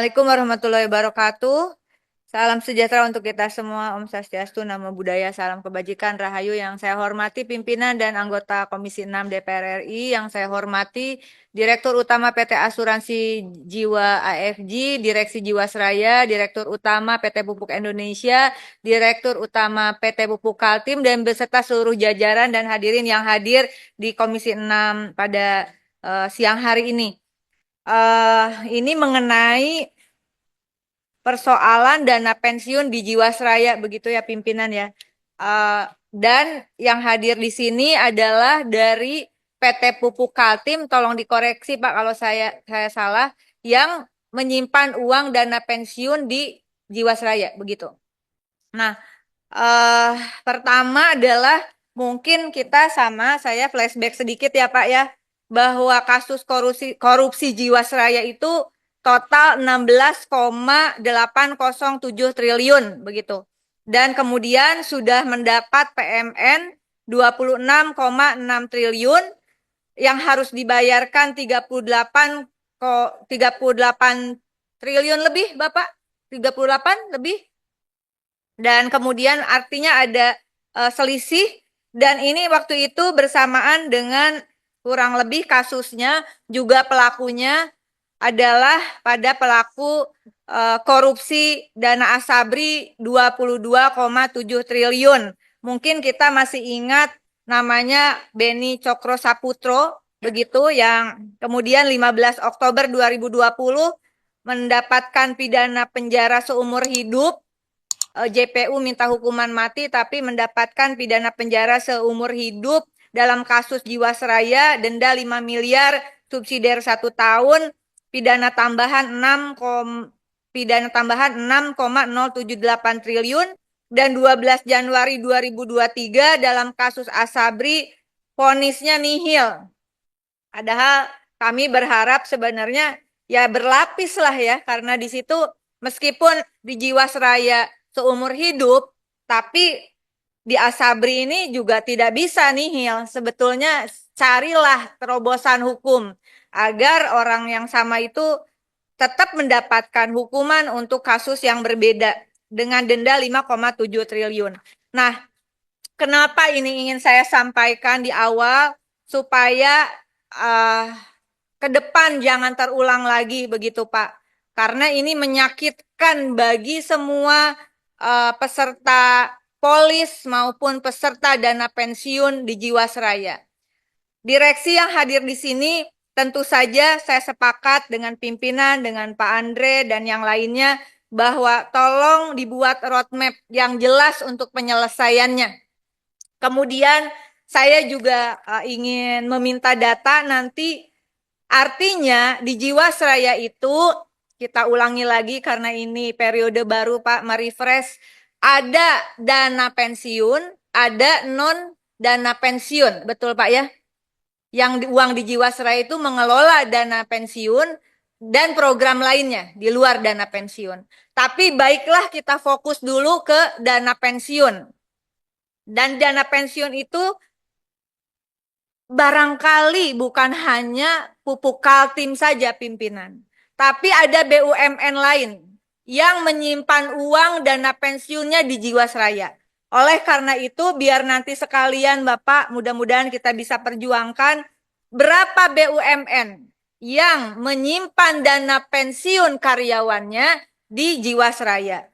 Assalamualaikum warahmatullahi wabarakatuh. Salam sejahtera untuk kita semua. Om Swastiastu, Namo Buddhaya, salam kebajikan, Rahayu. Yang saya hormati pimpinan dan anggota Komisi 6 DPR RI, yang saya hormati Direktur Utama PT Asuransi Jiwa AFG, Direksi Jiwasraya, Direktur Utama PT Pupuk Indonesia, Direktur Utama PT Pupuk Kaltim, dan beserta seluruh jajaran dan hadirin yang hadir di Komisi 6 pada siang hari ini. Ini mengenai persoalan dana pensiun di Jiwasraya, begitu ya pimpinan ya. Dan yang hadir di sini adalah dari PT Pupuk Kaltim, tolong dikoreksi Pak kalau saya salah, yang menyimpan uang dana pensiun di Jiwasraya, begitu. Nah, eh pertama adalah mungkin kita saya flashback sedikit ya Pak ya, bahwa kasus korupsi Jiwasraya itu total 16,807 triliun begitu. Dan kemudian sudah mendapat PMN 26,6 triliun yang harus dibayarkan 38 triliun lebih Bapak, 38 lebih. Dan kemudian artinya ada selisih, dan ini waktu itu bersamaan dengan kurang lebih kasusnya juga pelakunya adalah pada pelaku korupsi dana Asabri 22,7 triliun. Mungkin kita masih ingat namanya Beni Cokro Saputro, begitu, yang kemudian 15 Oktober 2020 mendapatkan pidana penjara seumur hidup. JPU minta hukuman mati tapi mendapatkan pidana penjara seumur hidup dalam kasus Jiwasraya, denda 5 miliar, subsidiar 1 tahun, pidana tambahan 6,078 triliun, dan 12 Januari 2023 dalam kasus Asabri vonisnya nihil. Padahal kami berharap sebenarnya ya berlapis lah ya, karena di situ meskipun di Jiwasraya seumur hidup, tapi di Asabri ini juga tidak bisa nihil. Sebetulnya carilah terobosan hukum agar orang yang sama itu tetap mendapatkan hukuman untuk kasus yang berbeda dengan denda 5,7 triliun. Nah, kenapa ini ingin saya sampaikan di awal supaya ke depan jangan terulang lagi begitu Pak. Karena ini menyakitkan bagi semua peserta polis maupun peserta dana pensiun di Jiwasraya. Direksi yang hadir di sini tentu saja saya sepakat dengan pimpinan, dengan Pak Andre dan yang lainnya bahwa tolong dibuat roadmap yang jelas untuk penyelesaiannya. Kemudian saya juga ingin meminta data nanti. Artinya di Jiwasraya itu, kita ulangi lagi karena ini periode baru Pak, merefresh, ada dana pensiun, ada non dana pensiun, betul Pak ya? Yang uang di Jiwasraya itu mengelola dana pensiun dan program lainnya di luar dana pensiun. Tapi baiklah kita fokus dulu ke dana pensiun. Dan dana pensiun itu barangkali bukan hanya Pupuk Kaltim saja pimpinan, tapi ada BUMN lain yang menyimpan uang dana pensiunnya di Jiwasraya. Oleh karena itu, biar nanti sekalian Bapak, mudah-mudahan kita bisa perjuangkan berapa BUMN yang menyimpan dana pensiun karyawannya di Jiwasraya.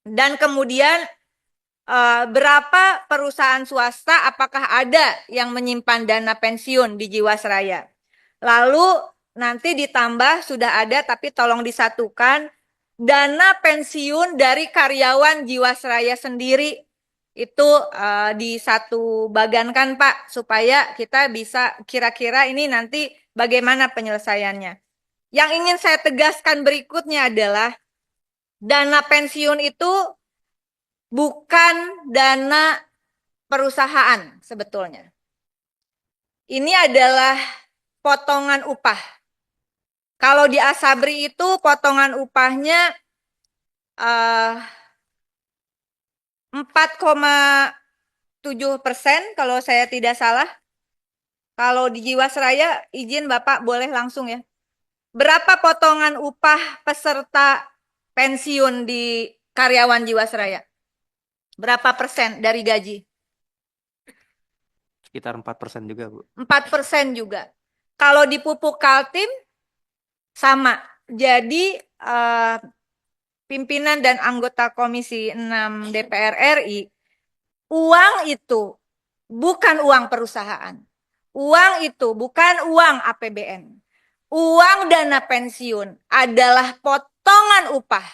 Dan kemudian berapa perusahaan swasta, apakah ada yang menyimpan dana pensiun di Jiwasraya? Lalu nanti ditambah sudah ada, tapi tolong disatukan dana pensiun dari karyawan Jiwasraya sendiri itu disatu bagankan Pak, supaya kita bisa kira-kira ini nanti bagaimana penyelesaiannya. Yang ingin saya tegaskan berikutnya adalah dana pensiun itu bukan dana perusahaan sebetulnya. Ini adalah potongan upah. Kalau di Asabri itu potongan upahnya 4,7% kalau saya tidak salah. Kalau di Jiwasraya, izin Bapak boleh langsung ya. Berapa potongan upah peserta pensiun di karyawan Jiwasraya? Berapa persen dari gaji? Sekitar 4% juga, Bu. 4% juga. Kalau di pupuk Kaltim, sama. Jadi pimpinan dan anggota Komisi 6 DPR RI, uang itu bukan uang perusahaan. Uang itu bukan uang APBN. Uang dana pensiun adalah potongan upah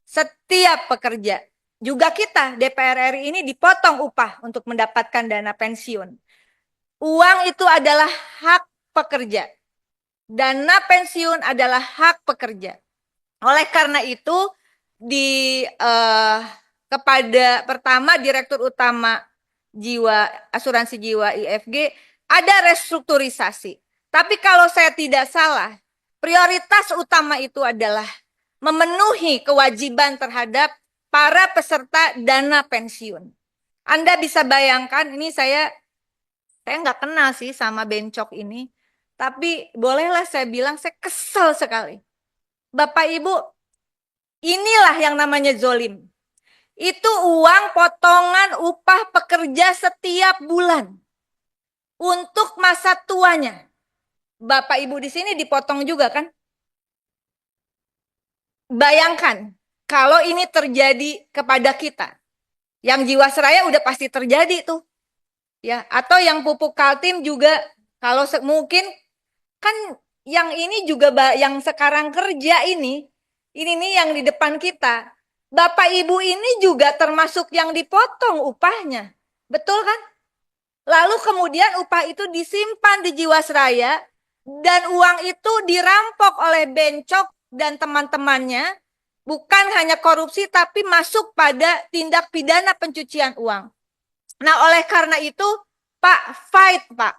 setiap pekerja. Juga kita DPR RI ini dipotong upah untuk mendapatkan dana pensiun. Uang itu adalah hak pekerja. Dana pensiun adalah hak pekerja. Oleh karena itu, kepada pertama Direktur Utama Asuransi Jiwa IFG ada restrukturisasi. Tapi kalau saya tidak salah, prioritas utama itu adalah memenuhi kewajiban terhadap para peserta dana pensiun. Anda bisa bayangkan, ini saya nggak kenal sih sama Bencok ini, tapi bolehlah saya bilang saya kesel sekali. Bapak Ibu, inilah yang namanya zolim. Itu uang potongan upah pekerja setiap bulan untuk masa tuanya. Bapak Ibu di sini dipotong juga kan? Bayangkan kalau ini terjadi kepada kita. Yang Jiwasraya udah pasti terjadi tuh. Ya, atau yang pupuk Kaltim juga kalau mungkin kan yang ini juga yang sekarang kerja ini nih yang di depan kita. Bapak Ibu ini juga termasuk yang dipotong upahnya. Betul kan? Lalu kemudian upah itu disimpan di Jiwasraya dan uang itu dirampok oleh Bencok dan teman-temannya, bukan hanya korupsi tapi masuk pada tindak pidana pencucian uang. Nah, oleh karena itu, Pak, fight, Pak.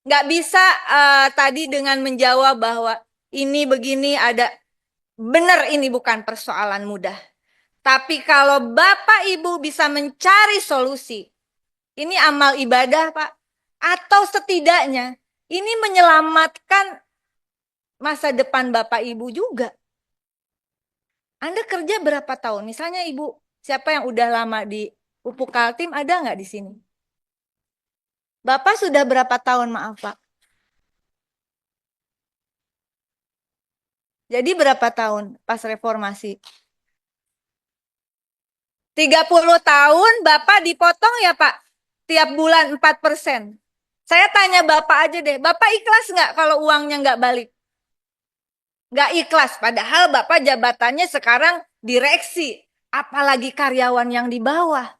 Nggak bisa tadi dengan menjawab bahwa ini begini ada, benar ini bukan persoalan mudah. Tapi kalau Bapak Ibu bisa mencari solusi, ini amal ibadah, Pak. Atau setidaknya ini menyelamatkan masa depan Bapak Ibu juga. Anda kerja berapa tahun? Misalnya Ibu, siapa yang udah lama di Pupuk Kaltim, ada nggak di sini? Bapak sudah berapa tahun, maaf Pak? Jadi berapa tahun pas reformasi? 30 tahun Bapak dipotong ya Pak? Tiap bulan 4%. Saya tanya Bapak aja deh, Bapak ikhlas nggak kalau uangnya nggak balik? Nggak ikhlas, padahal Bapak jabatannya sekarang direksi, apalagi karyawan yang di bawah.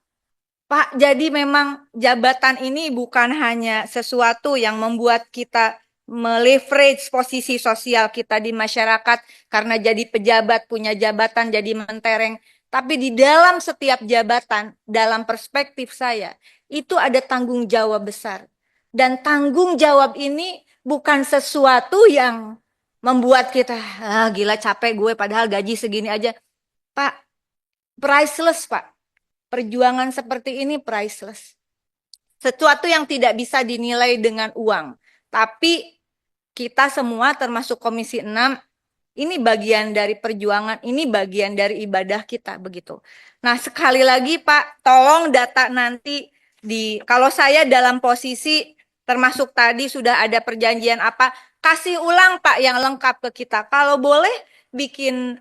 Pak, jadi memang jabatan ini bukan hanya sesuatu yang membuat kita meleverage posisi sosial kita di masyarakat karena jadi pejabat, punya jabatan jadi mentereng. Tapi di dalam setiap jabatan, dalam perspektif saya, itu ada tanggung jawab besar. Dan tanggung jawab ini bukan sesuatu yang membuat kita, gila capek gue padahal gaji segini aja. Pak, priceless Pak. Perjuangan seperti ini priceless. Sesuatu yang tidak bisa dinilai dengan uang. Tapi kita semua termasuk Komisi 6, ini bagian dari perjuangan, ini bagian dari ibadah kita begitu. Nah, sekali lagi Pak, tolong data nanti kalau saya dalam posisi termasuk tadi sudah ada perjanjian apa, kasih ulang Pak yang lengkap ke kita. Kalau boleh bikin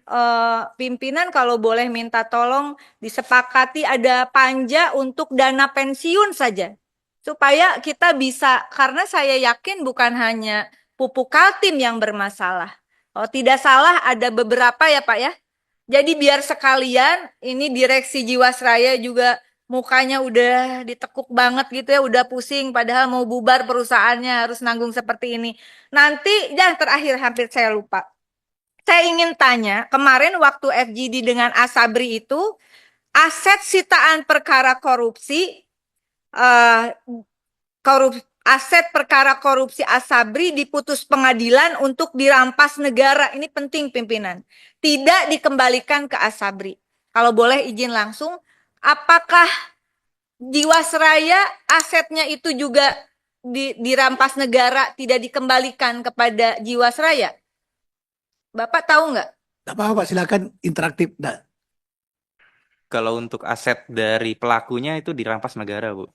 pimpinan kalau boleh minta tolong disepakati ada panja untuk dana pensiun saja. Supaya kita bisa, karena saya yakin bukan hanya Pupuk Kaltim yang bermasalah. Oh, tidak salah ada beberapa ya Pak ya. Jadi biar sekalian ini direksi Jiwasraya juga mukanya udah ditekuk banget gitu ya, udah pusing padahal mau bubar perusahaannya harus nanggung seperti ini. Nanti yang terakhir hampir saya lupa. Saya ingin tanya, kemarin waktu FGD dengan Asabri itu aset sitaan perkara korupsi aset perkara korupsi Asabri diputus pengadilan untuk dirampas negara. Ini penting pimpinan. Tidak dikembalikan ke Asabri. Kalau boleh izin langsung, apakah Jiwasraya asetnya itu juga dirampas negara, tidak dikembalikan kepada Jiwasraya? Bapak tahu nggak? Tak apa-apa, Pak, silakan interaktif. Nah, Kalau untuk aset dari pelakunya itu dirampas negara, Bu.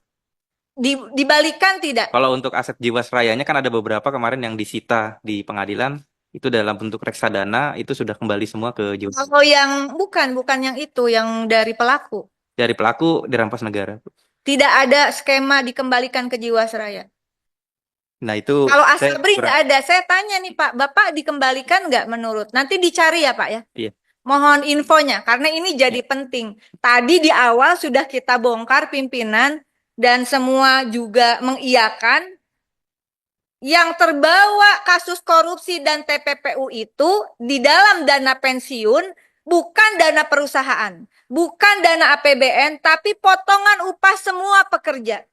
Dibalikan tidak? Kalau untuk aset Jiwasrayanya kan ada beberapa kemarin yang disita di pengadilan, itu dalam bentuk reksadana, itu sudah kembali semua ke Jiwasraya. Kalau yang bukan yang itu, yang dari pelaku. Dari pelaku dirampas negara, Bu. Tidak ada skema dikembalikan ke Jiwasraya. Nah itu Kalau saya Asabri kurang, nggak ada. Saya tanya nih Pak, Bapak dikembalikan nggak menurut? Nanti dicari ya Pak ya. iya. Mohon infonya, karena ini jadi penting. Tadi di awal sudah kita bongkar pimpinan dan semua juga mengiyakan. Yang terbawa kasus korupsi dan TPPU itu di dalam dana pensiun bukan dana perusahaan, bukan dana APBN, tapi potongan upah semua pekerja.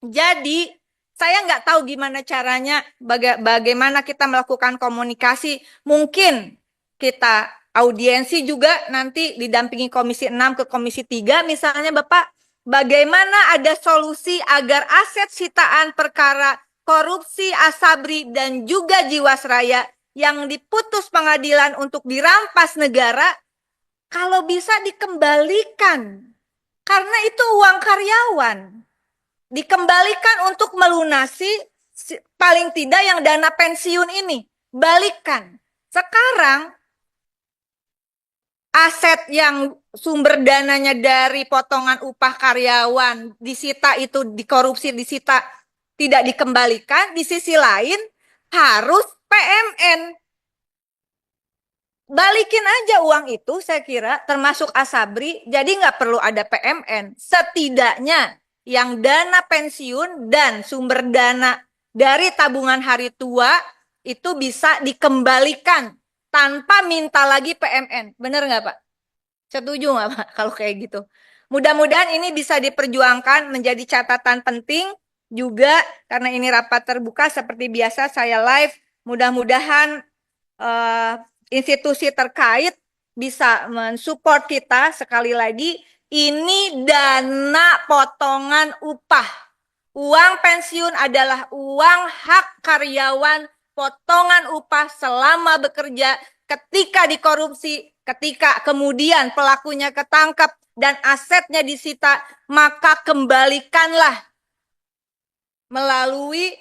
Jadi saya nggak tahu gimana caranya, bagaimana kita melakukan komunikasi. Mungkin kita audiensi juga nanti didampingi Komisi 6 ke Komisi 3 misalnya Bapak. Bagaimana ada solusi agar aset sitaan perkara korupsi Asabri dan juga Jiwasraya yang diputus pengadilan untuk dirampas negara, kalau bisa dikembalikan. Karena itu uang karyawan. Dikembalikan untuk melunasi paling tidak yang dana pensiun ini. Balikan. Sekarang aset yang sumber dananya dari potongan upah karyawan disita itu dikorupsi, disita tidak dikembalikan. Di sisi lain harus PMN. Balikin aja uang itu saya kira termasuk Asabri. Jadi nggak perlu ada PMN. Setidaknya yang dana pensiun dan sumber dana dari tabungan hari tua itu bisa dikembalikan tanpa minta lagi PMN. Bener nggak Pak? Setuju nggak Pak kalau kayak gitu? Mudah-mudahan ini bisa diperjuangkan menjadi catatan penting juga karena ini rapat terbuka seperti biasa saya live. Mudah-mudahan institusi terkait bisa mensupport kita. Sekali lagi, ini dana potongan upah. Uang pensiun adalah uang hak karyawan, potongan upah selama bekerja. Ketika dikorupsi, ketika kemudian pelakunya ketangkap dan asetnya disita, maka kembalikanlah melalui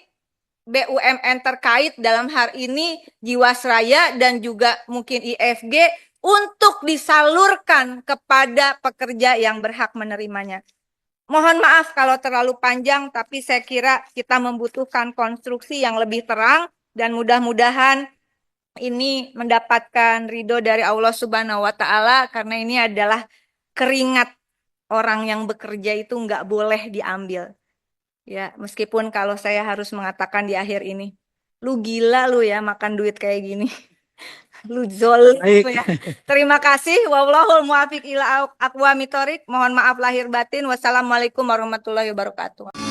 BUMN terkait dalam hal ini Jiwasraya dan juga mungkin IFG untuk disalurkan kepada pekerja yang berhak menerimanya. Mohon maaf kalau terlalu panjang, tapi saya kira kita membutuhkan konstruksi yang lebih terang dan mudah-mudahan ini mendapatkan ridho dari Allah Subhanahu wa Ta'ala karena ini adalah keringat orang yang bekerja itu nggak boleh diambil. Ya, meskipun kalau saya harus mengatakan di akhir ini, lu gila lu ya makan duit kayak gini. Lu zolim baik. ya. Terima kasih. Wallahul muwaffiq ila aqwamit thoriq. Mohon maaf lahir batin. Wassalamualaikum warahmatullahi wabarakatuh.